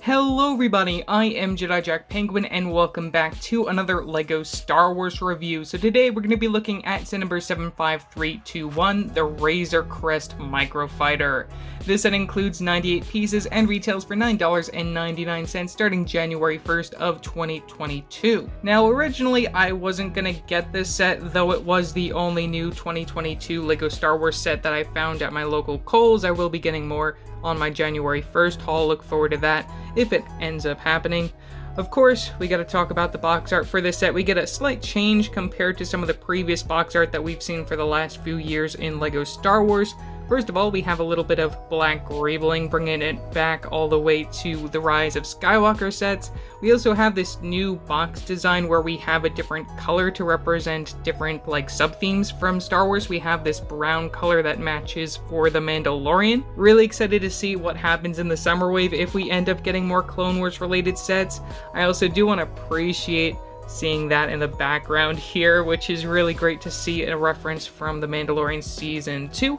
Hello everybody, I am Jedi Jack Penguin and welcome back to another LEGO Star Wars review. So today we're going to be looking at set number 75321, the Razor Crest Microfighter. This set includes 98 pieces and retails for $9.99 starting January 1st of 2022. Now originally I wasn't going to get this set, though it was the only new 2022 LEGO Star Wars set that I found at my local Kohl's. I will be getting more on my January 1st haul, look forward to that if it ends up happening. Of course, we gotta talk about the box art for this set. We get a slight change compared to some of the previous box art that we've seen for the last few years in LEGO Star Wars. First of all, we have a little bit of black greebling, bringing it back all the way to the Rise of Skywalker sets. We also have this new box design where we have a different color to represent different sub-themes from Star Wars. We have this brown color that matches for the Mandalorian. Really excited to see what happens in the summer wave if we end up getting more Clone Wars related sets. I also do want to appreciate seeing that in the background here, which is really great to see a reference from the Mandalorian Season 2.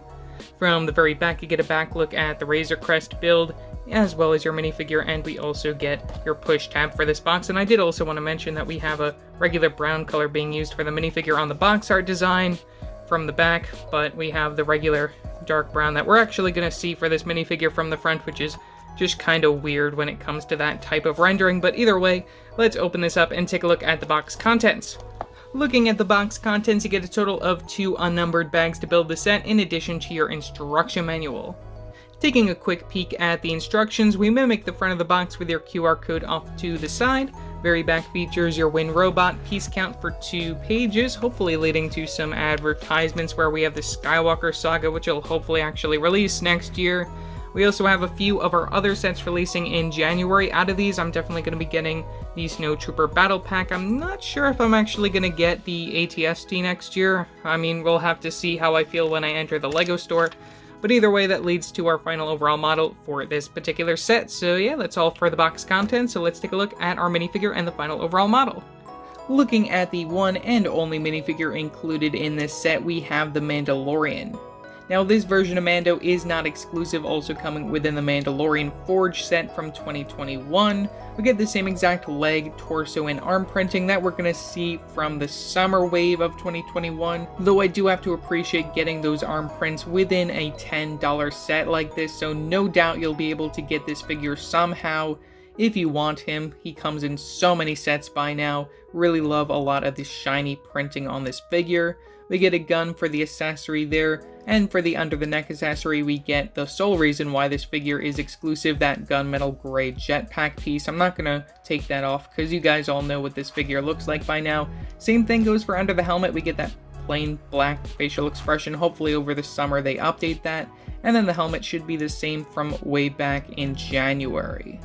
From the very back, you get a back look at the Razor Crest build, as well as your minifigure, and we also get your push tab for this box. And I did also want to mention that we have a regular brown color being used for the minifigure on the box art design from the back, but we have the regular dark brown that we're actually going to see for this minifigure from the front, which is just kind of weird when it comes to that type of rendering. But either way, let's open this up and take a look at the box contents. Looking at the box contents, you get a total of 2 unnumbered bags to build the set, in addition to your instruction manual. Taking a quick peek at the instructions, we mimic the front of the box with your QR code off to the side. Very back features your Win Robot piece count for 2 pages, hopefully leading to some advertisements where we have the Skywalker Saga, which will hopefully actually release next year. We also have a few of our other sets releasing in January. Out of these, I'm definitely going to be getting the Snowtrooper Battle Pack. I'm not sure if I'm actually going to get the ATST next year. I mean, we'll have to see how I feel when I enter the LEGO store. But either way, that leads to our final overall model for this particular set. So yeah, that's all for the box content. So let's take a look at our minifigure and the final overall model. Looking at the one and only minifigure included in this set, we have the Mandalorian. Now, this version of Mando is not exclusive, also coming within the Mandalorian Forge set from 2021. We get the same exact leg, torso, and arm printing that we're going to see from the summer wave of 2021, though I do have to appreciate getting those arm prints within a $10 set like this, so no doubt you'll be able to get this figure somehow if you want him. He comes in so many sets by now. Really love a lot of the shiny printing on this figure. We get a gun for the accessory there, and for the under the neck accessory we get the sole reason why this figure is exclusive, that gunmetal gray jetpack piece. I'm not gonna take that off because you guys all know what this figure looks like by now. Same thing goes for under the helmet. We get that plain black facial expression. Hopefully over the summer they update that, and then the helmet should be the same from way back in January.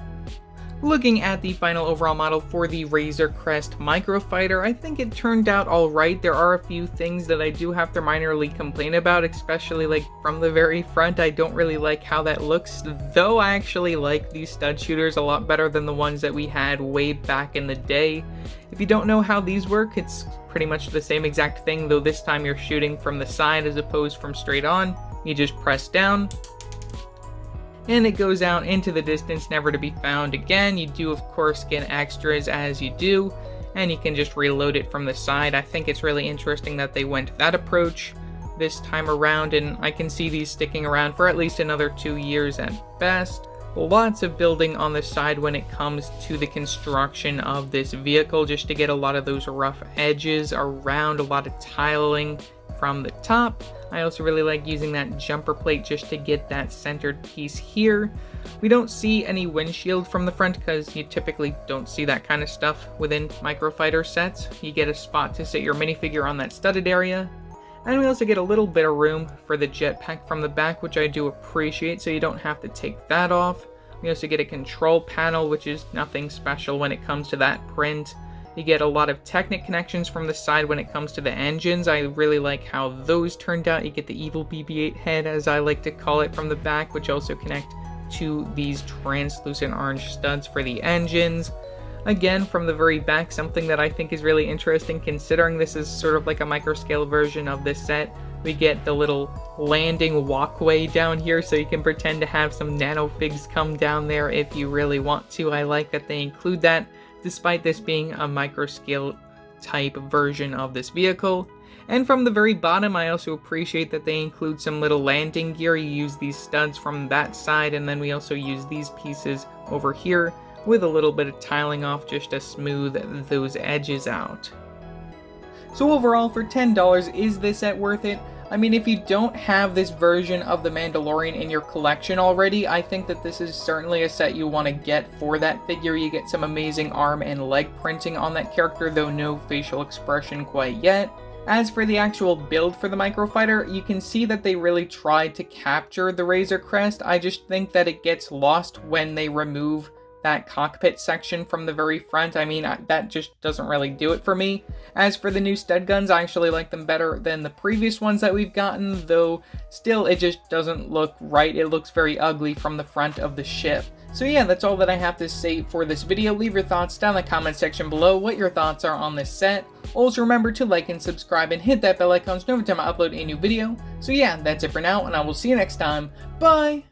Looking at the final overall model for the Razor Crest Microfighter, I think it turned out alright. There are a few things that I do have to minorly complain about, especially from the very front. I don't really like how that looks, though I actually like these stud shooters a lot better than the ones that we had way back in the day. If you don't know how these work, it's pretty much the same exact thing, though this time you're shooting from the side as opposed from straight on. You just press down, and it goes out into the distance, never to be found again. You do, of course, get extras as you do, and you can just reload it from the side. I think it's really interesting that they went that approach this time around, and I can see these sticking around for at least another 2 years at best. Lots of building on the side when it comes to the construction of this vehicle, just to get a lot of those rough edges around, a lot of tiling from the top. I also really like using that jumper plate just to get that centered piece here. We don't see any windshield from the front because you typically don't see that kind of stuff within Microfighter sets. You get a spot to sit your minifigure on that studded area. And we also get a little bit of room for the jetpack from the back, which I do appreciate, so you don't have to take that off. We also get a control panel, which is nothing special when it comes to that print. You get a lot of Technic connections from the side when it comes to the engines. I really like how those turned out. You get the evil BB-8 head, as I like to call it, from the back, which also connect to these translucent orange studs for the engines. Again, from the very back, something that I think is really interesting, considering this is sort of like a micro-scale version of this set. We get the little landing walkway down here, so you can pretend to have some nanofigs come down there if you really want to. I like that they include that, despite this being a micro-scale type version of this vehicle. And from the very bottom, I also appreciate that they include some little landing gear. You use these studs from that side, and then we also use these pieces over here with a little bit of tiling off just to smooth those edges out. So overall, for $10, is this set worth it? I mean, if you don't have this version of the Mandalorian in your collection already, I think that this is certainly a set you want to get for that figure. You get some amazing arm and leg printing on that character, though no facial expression quite yet. As for the actual build for the Microfighter, you can see that they really tried to capture the Razor Crest. I just think that it gets lost when they remove that cockpit section from the very front. I mean, that just doesn't really do it for me. As for the new stud guns, I actually like them better than the previous ones that we've gotten, though still it just doesn't look right. It looks very ugly from the front of the ship. So yeah, that's all that I have to say for this video. Leave your thoughts down in the comment section below, what your thoughts are on this set. Also remember to like and subscribe and hit that bell icon so every time I upload a new video. So yeah, that's it for now, and I will see you next time. Bye!